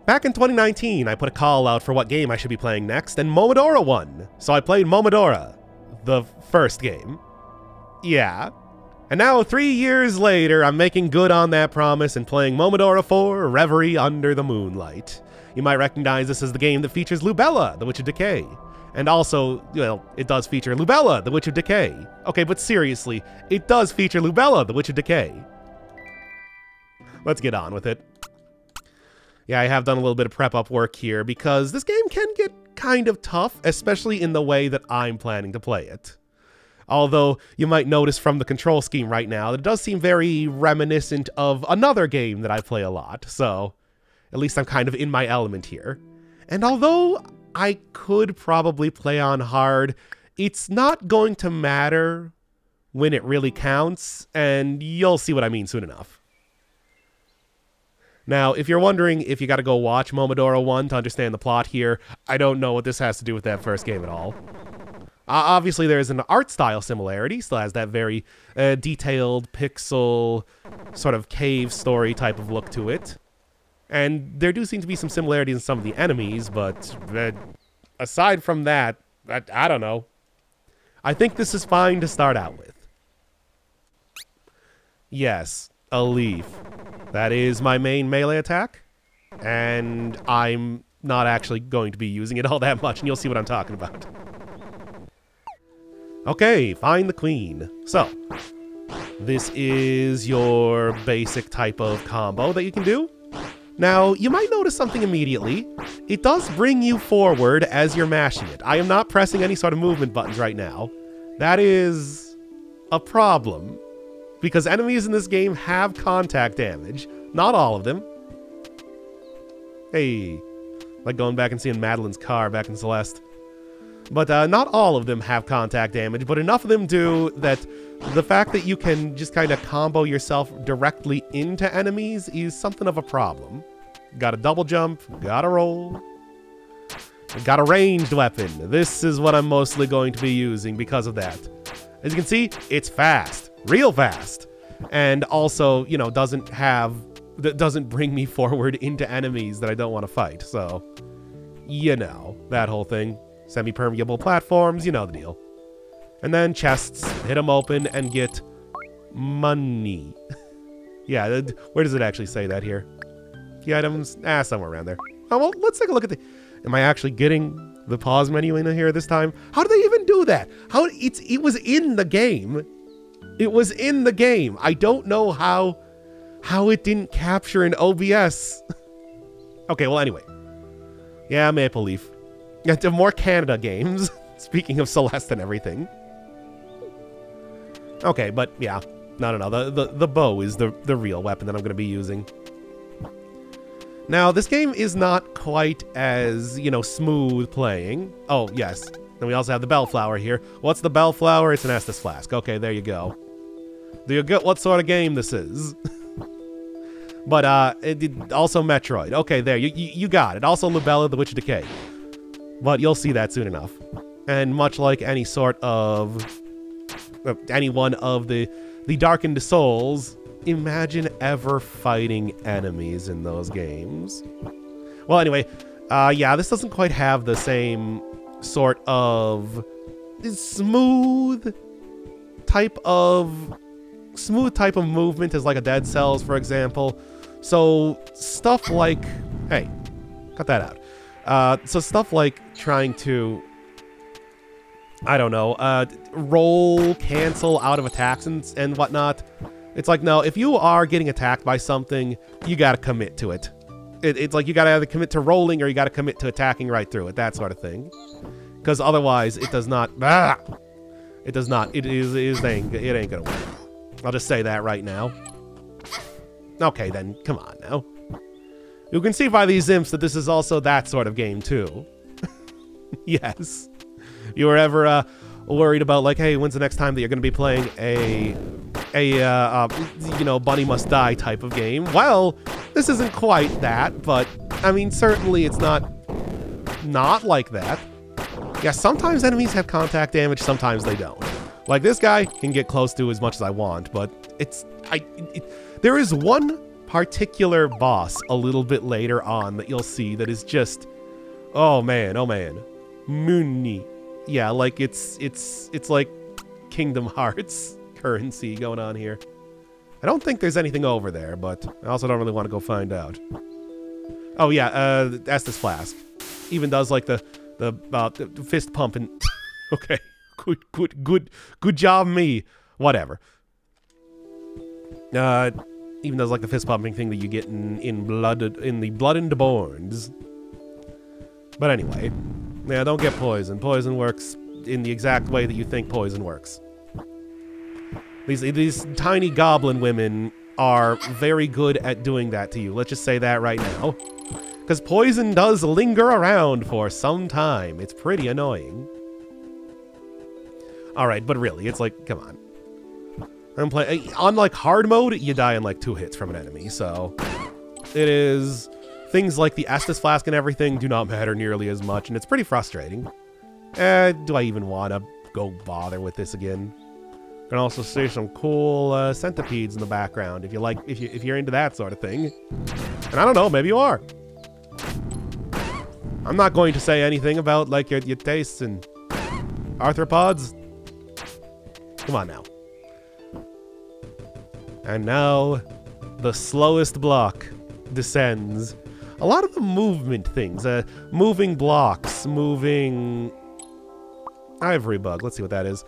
Back in 2019, I put a call out for what game I should be playing next, and Momodora won. So I played Momodora, the first game. Yeah. And now, 3 years later, I'm making good on that promise and playing Momodora 4, Reverie Under the Moonlight. You might recognize this as the game that features Lubella, the Witch of Decay. And also, well, it does feature Lubella, the Witch of Decay. Okay, but seriously, it does feature Lubella, the Witch of Decay. Let's get on with it. Yeah, I have done a little bit of prep-up work here, because this game can get kind of tough, especially in the way that I'm planning to play it. Although, you might notice from the control scheme right now that it does seem very reminiscent of another game that I play a lot, so at least I'm kind of in my element here. And although I could probably play on hard, it's not going to matter when it really counts, and you'll see what I mean soon enough. Now, if you're wondering if you gotta go watch Momodora 1 to understand the plot here, I don't know what this has to do with that first game at all. Obviously, there is an art style similarity, still has that very detailed pixel sort of cave story type of look to it. And there do seem to be some similarities in some of the enemies, but aside from that, I don't know. I think this is fine to start out with. Yes, a leaf. That is my main melee attack, and I'm not actually going to be using it all that much, and you'll see what I'm talking about. Okay, find the queen. So, this is your basic type of combo that you can do. Now, you might notice something immediately. It does bring you forward as you're mashing it. I am not pressing any sort of movement buttons right now. That is a problem, because enemies in this game have contact damage. Not all of them. Hey, like going back and seeing Madeline's car back in Celeste. But not all of them have contact damage, but enough of them do that the fact that you can just kind of combo yourself directly into enemies is something of a problem. Got a double jump, got a roll. Got a ranged weapon. This is what I'm mostly going to be using because of that. As you can see, it's fast. Real fast. And also, you know, doesn't bring me forward into enemies that I don't want to fight. So, you know, that whole thing. Semi-permeable platforms, you know the deal. And then chests, hit them open and get money. Yeah, where does it actually say that here? Key items? Somewhere around there. Oh, well, let's take a look at the... Am I actually getting the pause menu in here this time? How did they even do that? It was in the game. It was in the game. I don't know how it didn't capture in OBS. Okay, well, anyway. Yeah, Maple Leaf. More Canada games. Speaking of Celeste and everything. Okay, but yeah. No. The bow is the real weapon that I'm going to be using. Now, this game is not quite as, you know, smooth playing. Oh, yes. Then we also have the Bellflower here. What's the Bellflower? It's an Estus Flask. Okay, there you go. Do you get what sort of game this is? But, also Metroid. Okay, there. You got it. Also Lubella, the Witch of Decay. But you'll see that soon enough. And much like any sort of... any one of the Darkened Souls, imagine ever fighting enemies in those games. Well, anyway, yeah, this doesn't quite have the same sort of smooth type of movement as like a Dead Cells, for example. So stuff like... Hey, cut that out. So stuff like trying to, I don't know, roll, cancel out of attacks and whatnot. It's like, no, if you are getting attacked by something, you gotta commit to it. It's like you gotta either commit to rolling or you gotta commit to attacking right through it, that sort of thing. Because otherwise, it does not, it does not, it ain't gonna work. I'll just say that right now. Okay, then, come on now. You can see by these imps that this is also that sort of game, too. Yes. You were ever worried about, like, hey, when's the next time that you're going to be playing you know, Bunny Must Die type of game? Well, this isn't quite that, but, I mean, certainly it's not like that. Yeah, sometimes enemies have contact damage, sometimes they don't. Like, this guy can get close to as much as I want, but there is one particular boss a little bit later on that you'll see that is just, oh man, Moonlight. Yeah, like it's like Kingdom Hearts currency going on here. I don't think there's anything over there, but I also don't really want to go find out. Oh yeah, Estus Flask even does like the fist pumping. Okay, good job, me. Whatever. Even does like the fist pumping thing that you get in the Blood and Borns. But anyway, yeah, don't get poison. Poison works in the exact way that you think poison works. These tiny goblin women are very good at doing that to you. Let's just say that right now. Because poison does linger around for some time. It's pretty annoying. Alright, but really, it's like, come on. I'm playing on like hard mode, you die in like 2 hits from an enemy, so it is things like the Estus Flask and everything do not matter nearly as much, and it's pretty frustrating. Do I even want to go bother with this again? You can also see some cool centipedes in the background if you like, if you're into that sort of thing. And I don't know, maybe you are. I'm not going to say anything about like your tastes in arthropods. Come on now. And now, the slowest block descends. A lot of the movement things, moving blocks, moving ivory bug. Let's see what that is.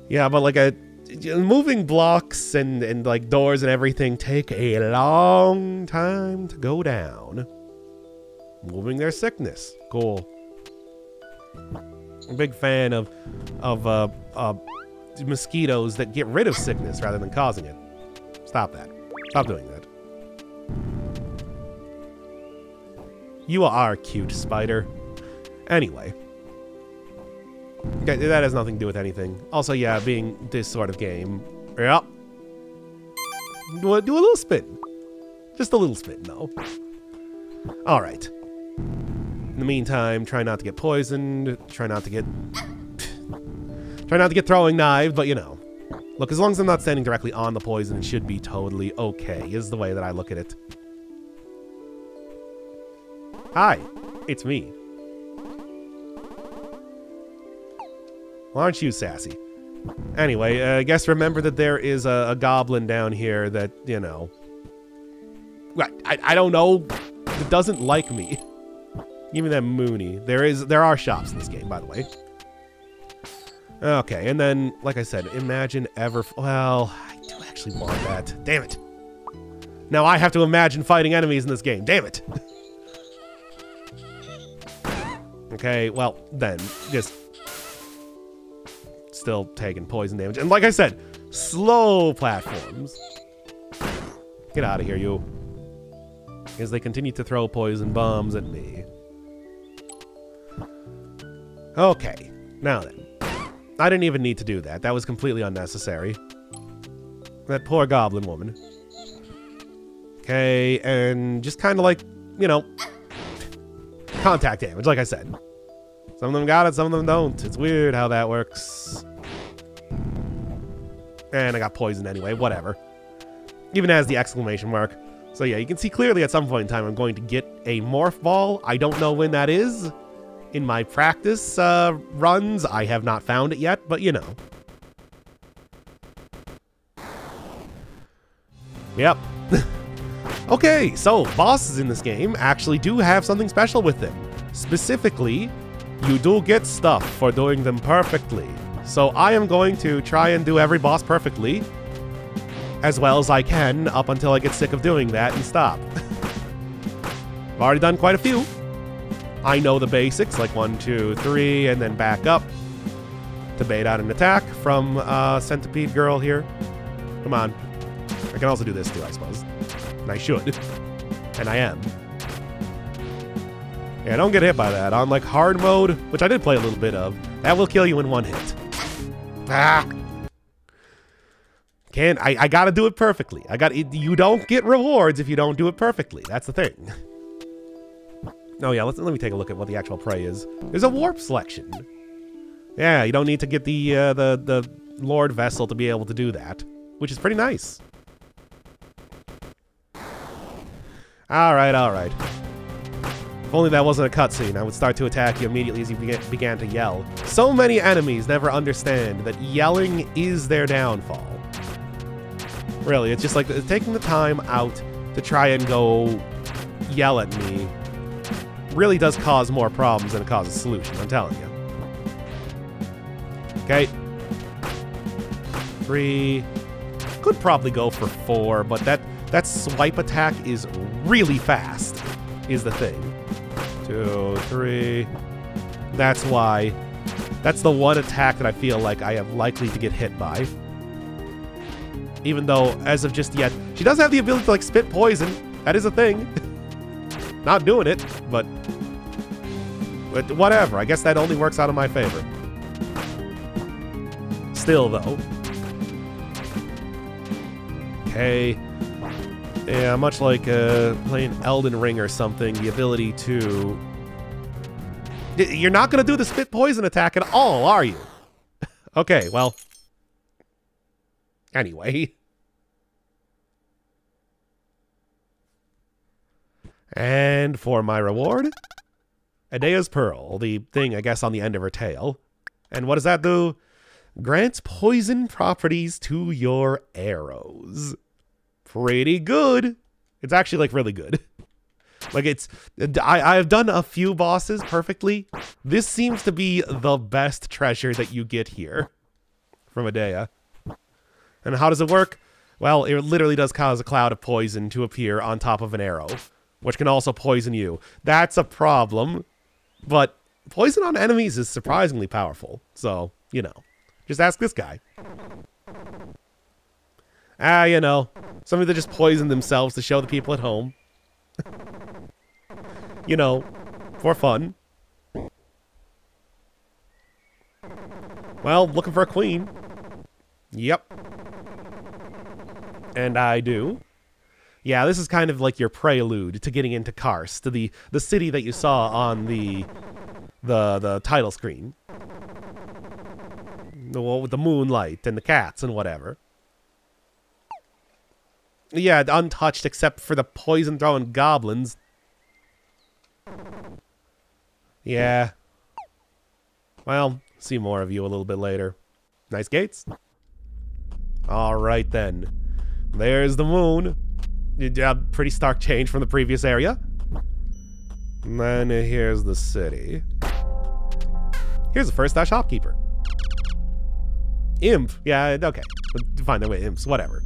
Yeah, but like moving blocks and like doors and everything take a long time to go down. Moving their sickness, cool. I'm a big fan of mosquitoes that get rid of sickness rather than causing it. Stop that. Stop doing that. You are cute, spider. Anyway. Okay, that has nothing to do with anything. Also, yeah, being this sort of game. Yeah. Do a little spin. Just a little spin, though. Alright. In the meantime, try not to get poisoned. Try not to get throwing knives, but you know. Look, as long as I'm not standing directly on the poison, it should be totally okay, is the way that I look at it. Hi, it's me. Well, aren't you sassy? Anyway, I guess remember that there is a goblin down here that, you know... I don't know, that doesn't like me. Give me that Mooney. There are shops in this game, by the way. Okay, and then, like I said, imagine ever... Well, I do actually want that. Damn it. Now I have to imagine fighting enemies in this game. Damn it. Okay, well, then, just... Still taking poison damage. And like I said, slow platforms. Get out of here, you. As they continue to throw poison bombs at me. Okay, now then. I didn't even need to do that. That was completely unnecessary. That poor goblin woman. Okay, and just kind of like, you know, contact damage, like I said. Some of them got it, some of them don't. It's weird how that works. And I got poisoned anyway, whatever. Even as the exclamation mark. So yeah, you can see clearly at some point in time I'm going to get a morph ball. I don't know when that is. In my practice runs, I have not found it yet, but you know. Yep. Okay, so bosses in this game actually do have something special with them. Specifically, you do get stuff for doing them perfectly. So I am going to try and do every boss perfectly, as well as I can, up until I get sick of doing that and stop. I've already done quite a few. I know the basics, like 1, 2, 3, and then back up to bait out an attack from Centipede Girl here. Come on. I can also do this too, I suppose. And I should. And I am. Yeah, don't get hit by that. On like hard mode, which I did play a little bit of, that will kill you in 1 hit. Ah! I gotta do it perfectly. You don't get rewards if you don't do it perfectly. That's the thing. Oh yeah, let me take a look at what the actual prey is. There's a warp selection. Yeah, you don't need to get the Lord Vessel to be able to do that, which is pretty nice. Alright, alright. If only that wasn't a cutscene, I would start to attack you immediately as you began to yell. So many enemies never understand that yelling is their downfall. Really, it's just like taking the time out to try and go yell at me really does cause more problems than it causes solutions, I'm telling you. Okay. 3. Could probably go for 4, but that swipe attack is really fast, is the thing. 2, 3. That's why. That's the one attack that I feel like I am likely to get hit by. Even though, as of just yet, she does have the ability to, like, spit poison. That is a thing. Not doing it, but whatever. I guess that only works out in my favor. Still, though. Okay. Yeah, much like playing Elden Ring or something, the ability to... You're not going to do the spit poison attack at all, are you? Okay, well... Anyway. And for my reward, Adea's Pearl, the thing, I guess, on the end of her tail. And what does that do? Grants poison properties to your arrows. Pretty good. It's actually, like, really good. Like, it's... I've done a few bosses perfectly. This seems to be the best treasure that you get here from Adea. And how does it work? Well, it literally does cause a cloud of poison to appear on top of an arrow, which can also poison you. That's a problem, but poison on enemies is surprisingly powerful. So, you know, just ask this guy. You know, somebody that just poisoned themselves to show the people at home. You know, for fun. Well, looking for a queen. Yep. And I do. Yeah, this is kind of like your prelude to getting into Karst, to the city that you saw on the title screen. The one with the moonlight and the cats and whatever. Yeah, untouched except for the poison-throwing goblins. Yeah. Well, see more of you a little bit later. Nice gates. Alright then. There's the moon. Pretty stark change from the previous area. And then here's the city. Here's the first shopkeeper. Imp. Yeah, okay. Fine, that way, imps. Whatever.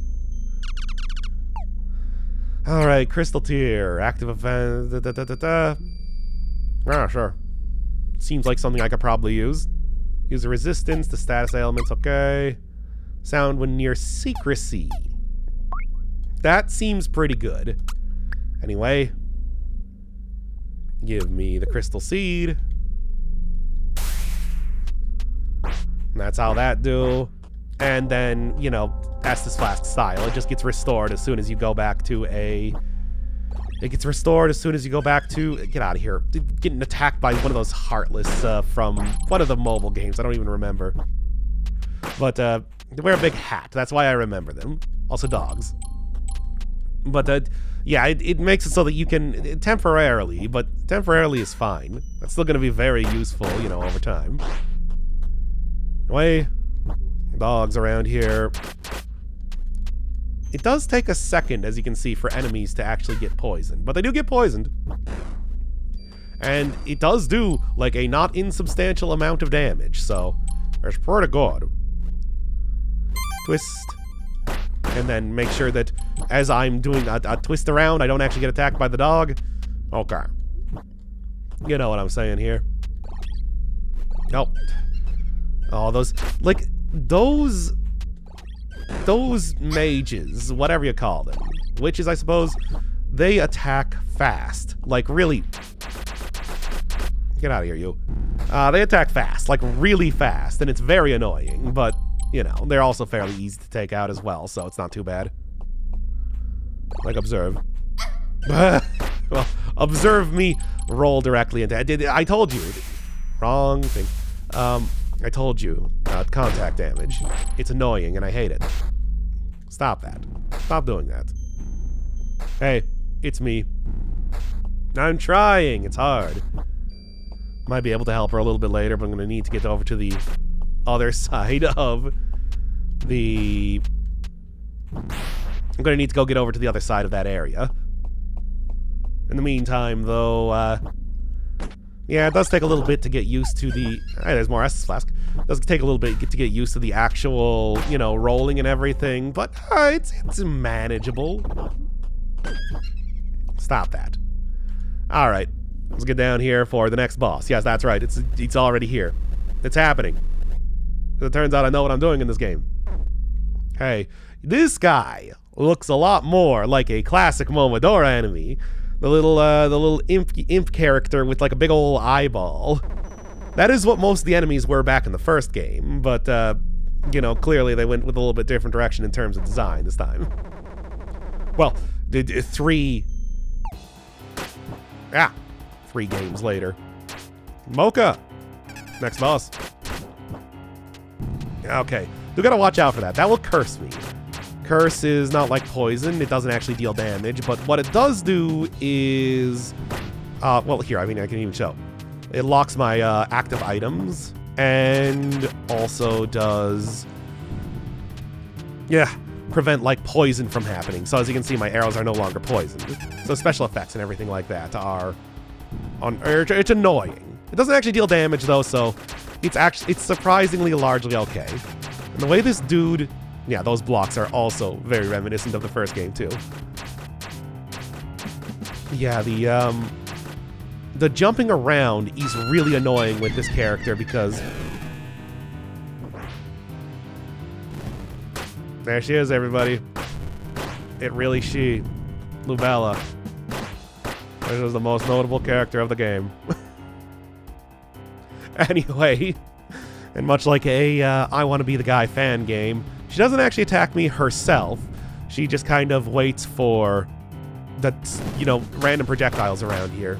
Alright, crystal tier. Active event. Ah, sure. Seems like something I could probably use. Use the resistance, the status elements, okay. Sound when near secrecy. That seems pretty good. Anyway. Give me the crystal seed. And that's how that do. And then, you know, Estus Flask style. It just gets restored as soon as you go back to a... It gets restored as soon as you go back to... Get out of here. Getting attacked by one of those Heartless from one of the mobile games. I don't even remember. But, they wear a big hat. That's why I remember them. Also dogs. But, yeah, it makes it so that you can... temporarily, but temporarily is fine. That's still going to be very useful, you know, over time. Anyway, dogs around here. It does take a second, as you can see, for enemies to actually get poisoned. But they do get poisoned. And it does do, like, a not insubstantial amount of damage, so... It's pretty good. Twist. And then make sure that as I'm doing a twist around, I don't actually get attacked by the dog. Okay. You know what I'm saying here. Nope. Oh, those... Like, those mages, whatever you call them, witches, I suppose, they attack fast. Like, really... Get out of here, you. They attack fast, like, really fast, and it's very annoying, but, you know, they're also fairly easy to take out as well, so it's not too bad. Like, observe. Well, observe me roll directly into... I told you. Wrong thing. I told you. Contact damage. It's annoying, and I hate it. Stop that. Stop doing that. Hey, It's me. I'm trying. It's hard. Might be able to help her a little bit later, but I'm going to need to get over to the other side of the... I'm going to need to go get over to the other side of that area. In the meantime, though, yeah, it does take a little bit to get used to the... Hey, there's more Estus Flask. It does take a little bit to get used to the actual, you know, rolling and everything, but it's manageable. Stop that. All right, let's get down here for the next boss. Yes, that's right. It's already here. It's happening. It turns out I know what I'm doing in this game. Hey, this guy looks a lot more like a classic Momodora enemy. The little imp character with like a big old eyeball. That is what most of the enemies were back in the first game, but you know, clearly they went with a little bit different direction in terms of design this time. Well, 3 games later. Mocha! Next boss. Okay, we gotta watch out for that. That will curse me. Curse is not like poison. It doesn't actually deal damage, but what it does do is... well, here, I mean, I can even show. It locks my active items, and also does... yeah, prevent, like, poison from happening. So as you can see, my arrows are no longer poisoned. So special effects and everything like that are... it's annoying. It doesn't actually deal damage, though, so it's surprisingly largely okay. And the way this dude... yeah, those blocks are also very reminiscent of the first game, too. Yeah, the jumping around is really annoying with this character because... there she is, everybody. It really she. Lubella. This is the most notable character of the game. Anyway, and much like a I Want to Be the Guy fan game, she doesn't actually attack me herself. She just kind of waits for the, you know, random projectiles around here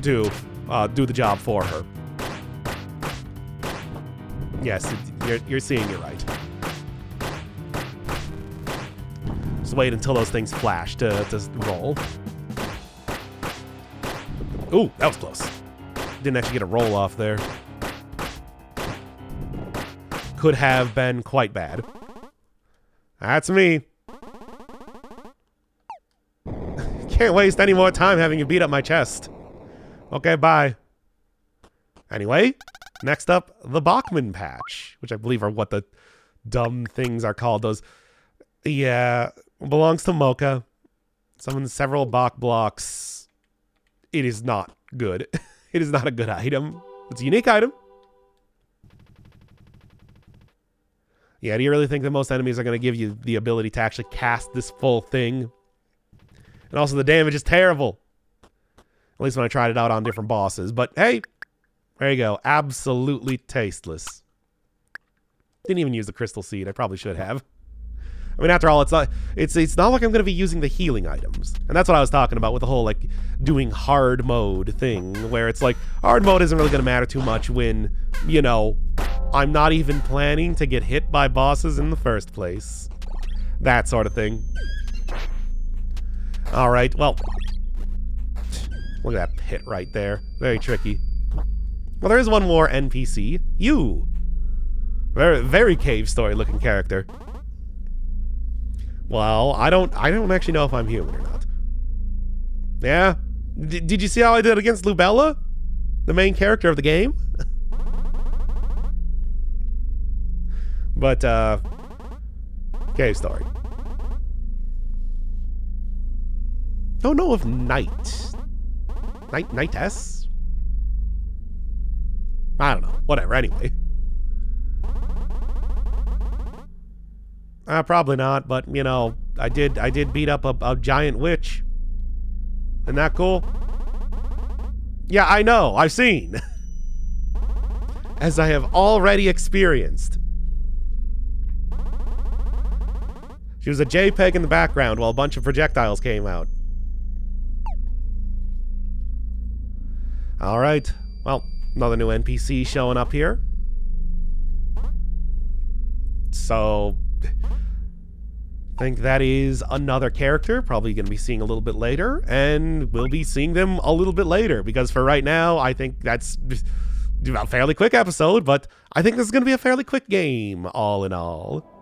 to do the job for her. Yes, you're seeing it right. Just wait until those things flash to roll. Ooh, that was close. Didn't actually get a roll off there. Could have been quite bad. That's me. Can't waste any more time having you beat up my chest. Okay, bye. Anyway, next up, the Bachman patch, which I believe are what the dumb things are called. Those, yeah, belongs to Mocha. Summons several Bach blocks. It is not good. It is not a good item. It's a unique item. Yeah, do you really think that most enemies are going to give you the ability to actually cast this full thing? And also the damage is terrible. At least when I tried it out on different bosses. But hey, there you go. Absolutely tasteless. Didn't even use the crystal seed. I probably should have. I mean, after all, it's not like I'm going to be using the healing items. And that's what I was talking about with the whole, like, doing hard mode thing, where it's like, hard mode isn't really going to matter too much when, you know, I'm not even planning to get hit by bosses in the first place. That sort of thing. Alright, well. Look at that pit right there. Very tricky. Well, there is one more NPC. You. Very, very cave story looking character. Well, I don't actually know if I'm human or not. Yeah? Did you see how I did against Lubella? The main character of the game? But, cave story. Don't know if Knightess? I don't know. Whatever, anyway. Probably not, but, you know, I did beat up a giant witch. Isn't that cool? Yeah, I know. I've seen. As I have already experienced. She was a JPEG in the background while a bunch of projectiles came out. Alright. Well, another new NPC showing up here. think that is another character, probably going to be seeing a little bit later, and we'll be seeing them a little bit later, because for right now, I think that's a fairly quick episode, but I think this is going to be a fairly quick game, all in all.